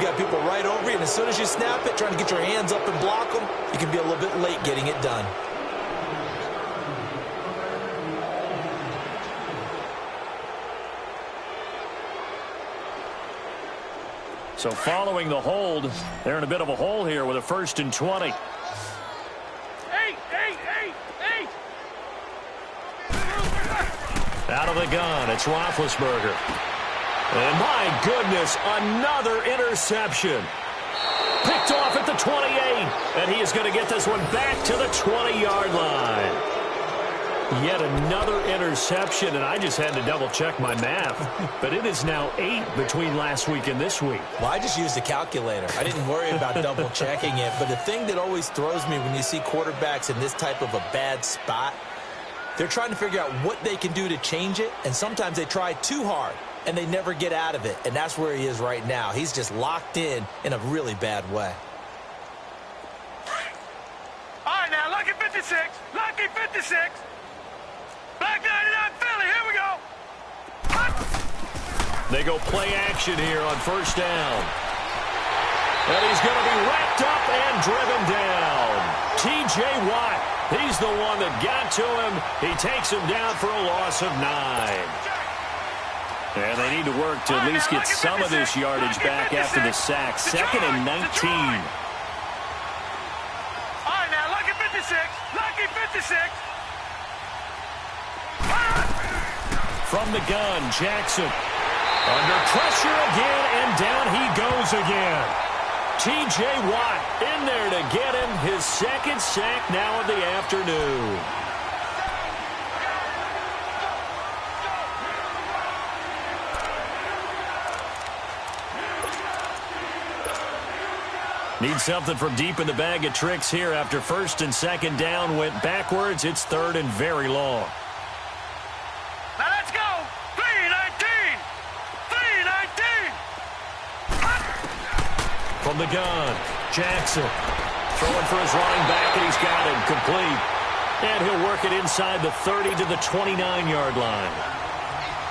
got people right over you, and as soon as you snap it, trying to get your hands up and block them, you can be a little bit late getting it done. So following the hold, they're in a bit of a hole here with a 1st and 20. Out of the gun, it's Roethlisberger. And my goodness, another interception. Picked off at the 28, and he is going to get this one back to the 20-yard line. Yet another interception, and I just had to double-check my math. But it is now 8 between last week and this week. Well, I just used a calculator. I didn't worry about double-checking it. But the thing that always throws me when you see quarterbacks in this type of a bad spot, they're trying to figure out what they can do to change it, and sometimes they try too hard, and they never get out of it. And that's where he is right now. He's just locked in a really bad way. All right, now, lucky 56. Lucky 56. Back 99 Philly, here we go. They go play action here on 1st down. And he's going to be wrapped up and driven down. T.J. Watt, he's the one that got to him. He takes him down for a loss of 9. And they need to work to at least get some of this yardage back after the sack. 2nd and 19. All right, now, lucky 56. Lucky 56. From the gun, Jackson. Under pressure again, and down he goes again. T.J. Watt in there to get him his 2nd sack now of the afternoon. Need something from deep in the bag of tricks here after 1st and 2nd down went backwards. It's 3rd and very long. Now let's go. 3-19. 3-19. From the gun, Jackson throwing for his running back, and he's got him complete. And he'll work it inside the 30 to the 29-yard line.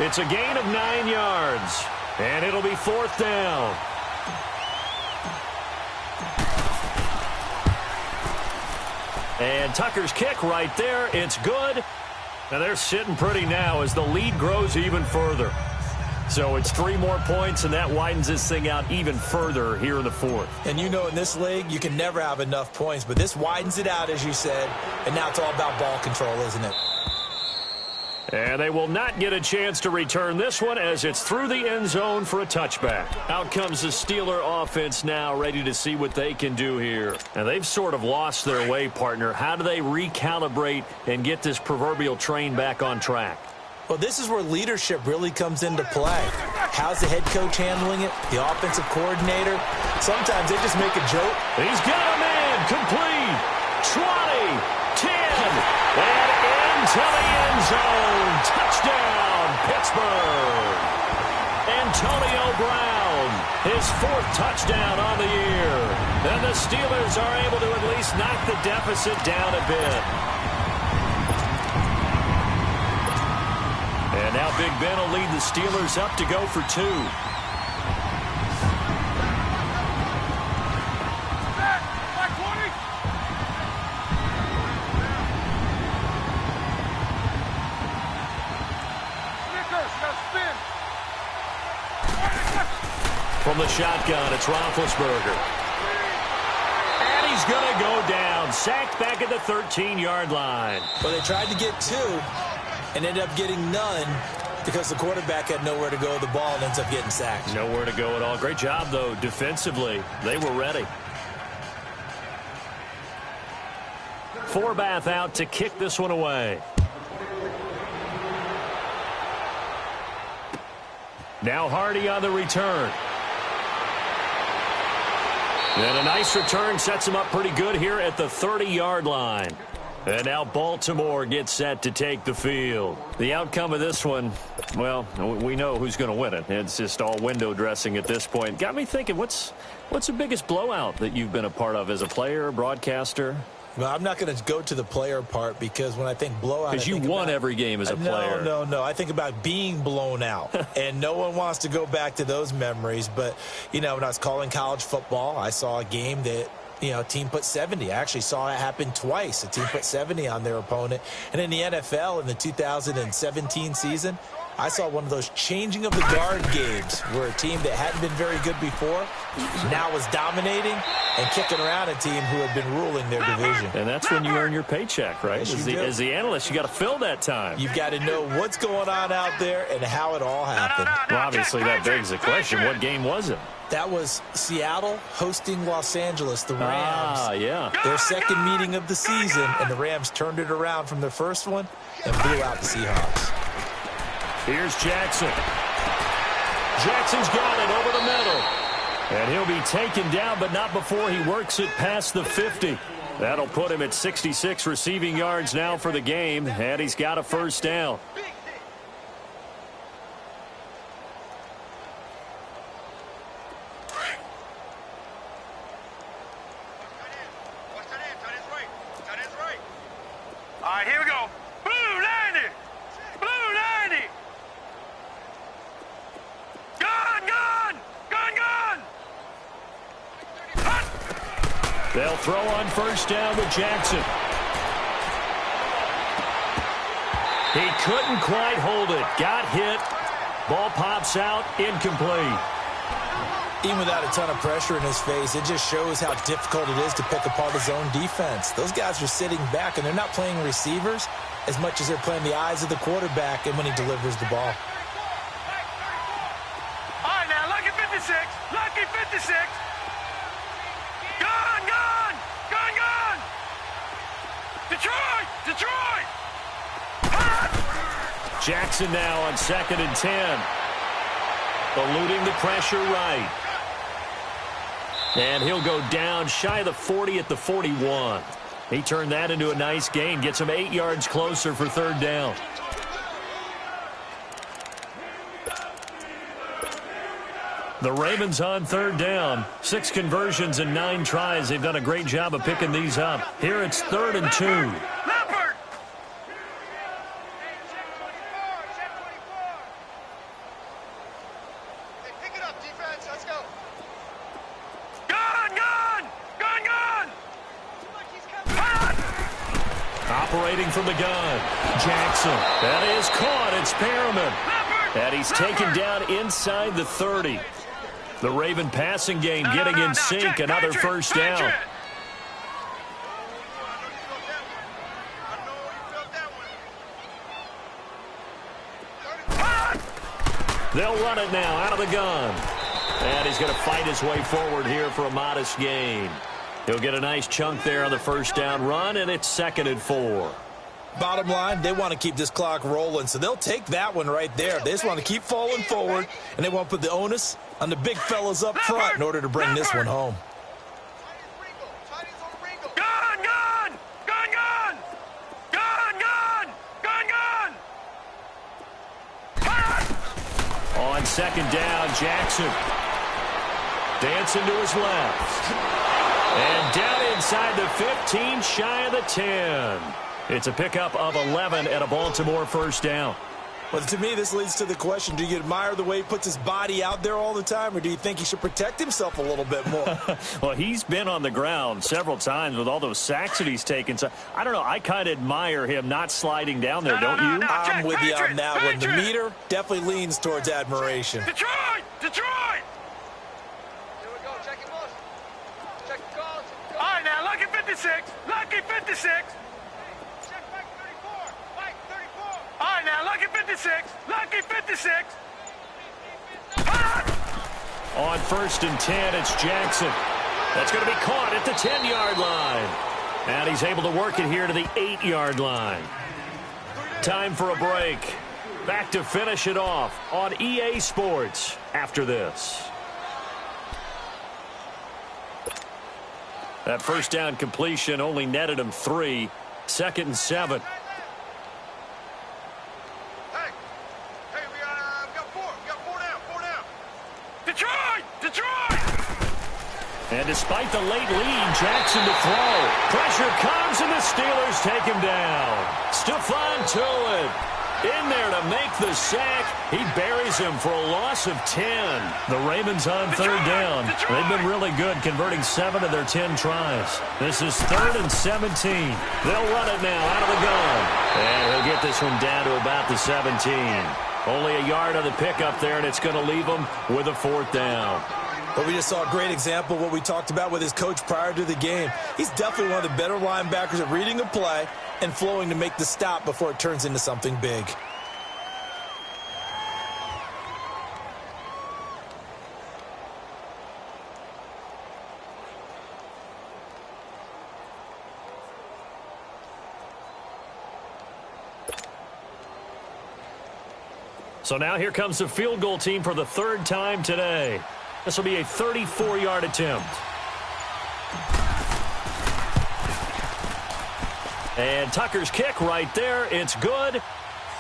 It's a gain of 9 yards, and it'll be 4th down. And Tucker's kick right there. It's good. And they're sitting pretty now as the lead grows even further. So it's 3 more points, and that widens this thing out even further here in the 4th. And you know in this league, you can never have enough points, but this widens it out, as you said, and now it's all about ball control, isn't it? And they will not get a chance to return this one as it's through the end zone for a touchback. Out comes the Steeler offense now, ready to see what they can do here. And they've sort of lost their way, partner. How do they recalibrate and get this proverbial train back on track? Well, this is where leadership really comes into play. How's the head coach handling it? The offensive coordinator? Sometimes they just make a joke. He's got a man complete. 20, 10, and into the end zone. Touchdown, Pittsburgh. Antonio Brown, his 4th touchdown on the year. And the Steelers are able to at least knock the deficit down a bit. And now Big Ben will lead the Steelers up to go for 2. From the shotgun, it's Roethlisberger. And he's going to go down. Sacked back at the 13-yard line. Well, they tried to get 2 and ended up getting none because the quarterback had nowhere to go with the ball and ends up getting sacked. Nowhere to go at all. Great job, though, defensively. They were ready. Forbath out to kick this one away. Now Hardy on the return. And a nice return sets him up pretty good here at the 30-yard line. And now Baltimore gets set to take the field. The outcome of this one, well, we know who's going to win it. It's just all window dressing at this point. Got me thinking, what's the biggest blowout that you've been a part of as a player, broadcaster? Well, I'm not going to go to the player part because when I think blowout, because you won every game as a player. No. I think about being blown out, and no one wants to go back to those memories. But, when I was calling college football, I saw a game that, a team put 70. I actually saw it happen twice. A team put 70 on their opponent. And in the NFL in the 2017 season, I saw one of those changing of the guard games where a team that hadn't been very good before now was dominating and kicking around a team who had been ruling their division. And that's when you earn your paycheck, right? Yes, As the analyst, you got to fill that time. You've got to know what's going on out there and how it all happened. Well, obviously, that begs the question, what game was it? That was Seattle hosting Los Angeles, the Rams. Ah, yeah. Their second meeting of the season, and the Rams turned it around from their first one and blew out the Seahawks. Here's Jackson. Jackson's got it over the middle. And he'll be taken down, but not before he works it past the 50. That'll put him at 66 receiving yards now for the game, and he's got a first down. All right, here we go. Blue 90. Blue 90. Gun. They'll throw on first down with Jackson. He couldn't quite hold it. Got hit. Ball pops out. Incomplete. Even without a ton of pressure in his face, it just shows how difficult it is to pick apart his own defense. Those guys are sitting back, and they're not playing receivers as much as they're playing the eyes of the quarterback and when he delivers the ball. All right, now, lucky 56. Lucky 56. Gun. Detroit. Jackson now on 2nd and 10. Eluding the pressure right. And he'll go down shy of the 40 at the 41. He turned that into a nice gain. Gets him 8 yards closer for third down. The Ravens on third down. 6 conversions and 9 tries. They've done a great job of picking these up. Here it's 3rd and 2. Leopard. Pick it up, defense. Let's go. Gun. Operating from the gun. Jackson. That is caught. It's Perriman. And he's taken down inside the 30. The Raven passing game getting in sync. Another first down. They'll run it now out of the gun. And he's going to fight his way forward here for a modest gain. He'll get a nice chunk there on the first down run, and it's 2nd and 4. Bottom line, they want to keep this clock rolling, so they'll take that one right there. They just want to keep falling forward, and they want to put the onus on the big fellas up front in order to bring this one home. On 2nd down, Jackson. Dancing to his left. And down inside the 15, shy of the 10. It's a pickup of 11 and a Baltimore first down. Well, to me, this leads to the question, do you admire the way he puts his body out there all the time, or do you think he should protect himself a little bit more? Well, he's been on the ground several times with all those sacks that he's taken. So, I don't know. I kind of admire him not sliding down there, don't you? I'm with you on that one. The meter definitely leans towards admiration. Detroit! Here we go. Check your motion. Check the calls. All right, now, lucky 56. Lucky 56. Check Mike 34. Mike 34. All right, now, lucky 56. Lucky 56. On 1st and 10, it's Jackson. That's going to be caught at the 10-yard line. And he's able to work it here to the 8-yard line. Time for a break. Back to finish it off on EA Sports after this. That first down completion only netted him 3. 2nd and 7. Hey, we got 4. We got 4 down. 4 down. Detroit! And despite the late lead, Jackson to throw. Pressure comes, and the Steelers take him down. Stephon Tuitt in there to make the sack. He buries him for a loss of 10. The Ravens on third down. They've been really good, converting 7 of their 10 tries. This is 3rd and 17. They'll run it now out of the gun. And he'll get this one down to about the 17. Only a yard on the pickup there, and it's going to leave them with a 4th down. But we just saw a great example of what we talked about with his coach prior to the game. He's definitely one of the better linebackers at reading a play and flowing to make the stop before it turns into something big. So now here comes the field goal team for the 3rd time today. This will be a 34-yard attempt. And Tucker's kick right there. It's good.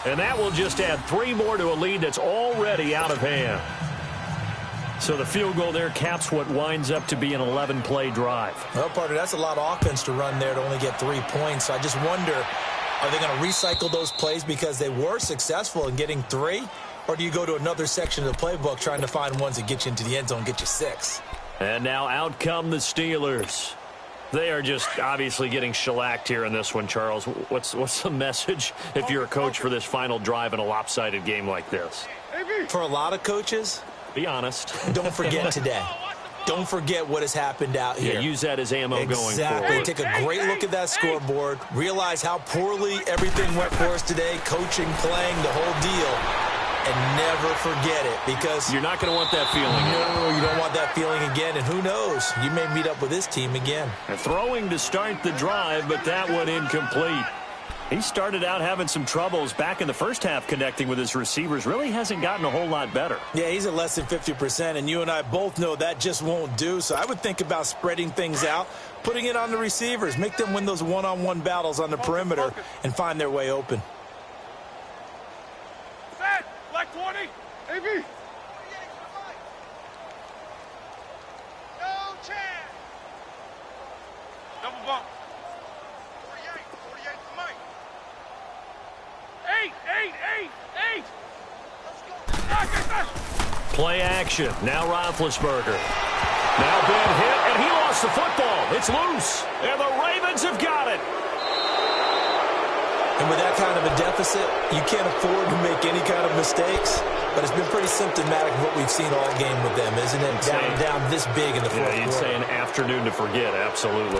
And that will just add 3 more to a lead that's already out of hand. So the field goal there caps what winds up to be an 11-play drive. Well, partner, that's a lot of offense to run there to only get 3 points. So I just wonder, are they going to recycle those plays because they were successful in getting 3? Or do you go to another section of the playbook trying to find ones that get you into the end zone, get you 6? And now out come the Steelers. They are just obviously getting shellacked here in this one, Charles. What's the message if you're a coach for this final drive in a lopsided game like this? For a lot of coaches, be honest. Don't forget today. Don't forget what has happened out here. Yeah, use that as ammo going forward. Exactly. Take a great look at that scoreboard. Realize how poorly everything went for us today. Coaching, playing, the whole deal. And never forget it, because you're not going to want that feeling. No, you don't want that feeling again. And who knows? You may meet up with this team again. And throwing to start the drive, but that one incomplete. He started out having some troubles back in the first half connecting with his receivers. Really hasn't gotten a whole lot better. Yeah, he's at less than 50%, and you and I both know that just won't do. So I would think about spreading things out, putting it on the receivers, make them win those one-on-one battles on the perimeter and find their way open. Black 20, AB. No chance. Double bump. 48 to Mike. 8. Let's go. Play action. Now Roethlisberger. Now been hit, and he lost the football. It's loose, and the Ravens have got it. And with that kind of a deficit, you can't afford to make any kind of mistakes. But it's been pretty symptomatic of what we've seen all game with them, isn't it? Down this big in the fourth quarter. You'd say an afternoon to forget, absolutely.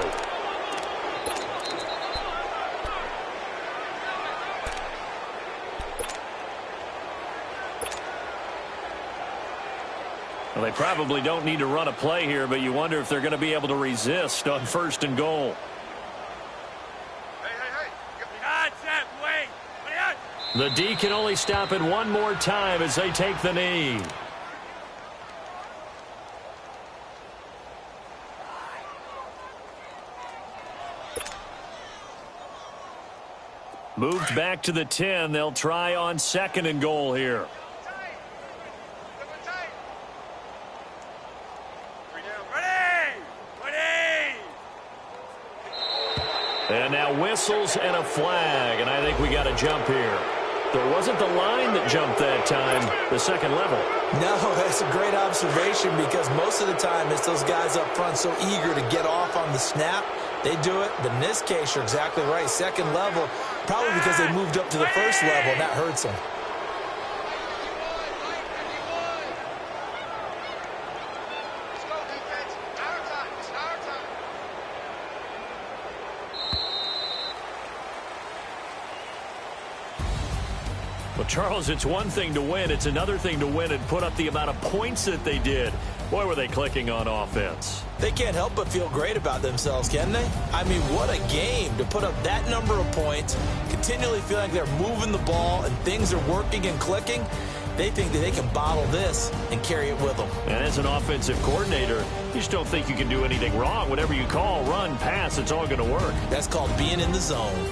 Well, they probably don't need to run a play here, but you wonder if they're going to be able to resist on 1st and goal. The D can only stop it one more time as they take the knee. Moved back to the 10. They'll try on 2nd and goal here. And now whistles and a flag, and I think we got a jump here. There wasn't the line that jumped that time, the second level. No, that's a great observation, because most of the time it's those guys up front so eager to get off on the snap. They do it, but in this case, you're exactly right. Second level, probably because they moved up to the first level, and that hurts them. Let's go, defense. Our time. It's our time. Well, Charles, it's one thing to win. It's another thing to win and put up the amount of points that they did. Boy, were they clicking on offense. They can't help but feel great about themselves, can they? I mean, what a game to put up that number of points, continually feeling like they're moving the ball and things are working and clicking. They think that they can bottle this and carry it with them. And as an offensive coordinator, you just don't think you can do anything wrong. Whatever you call, run, pass, it's all going to work. That's called being in the zone.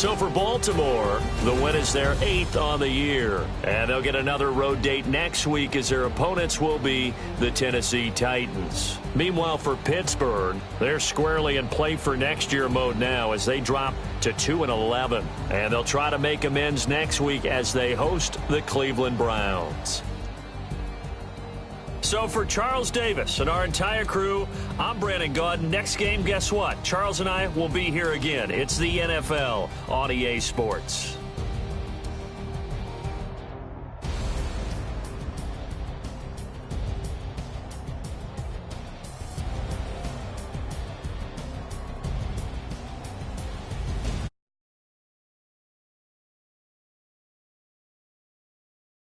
So for Baltimore, the win is their 8th on the year. And they'll get another road date next week as their opponents will be the Tennessee Titans. Meanwhile, for Pittsburgh, they're squarely in play for next year mode now as they drop to 2-11. And they'll try to make amends next week as they host the Cleveland Browns. So for Charles Davis and our entire crew, I'm Brandon Gaudin. Next game, guess what? Charles and I will be here again. It's the NFL on EA Sports.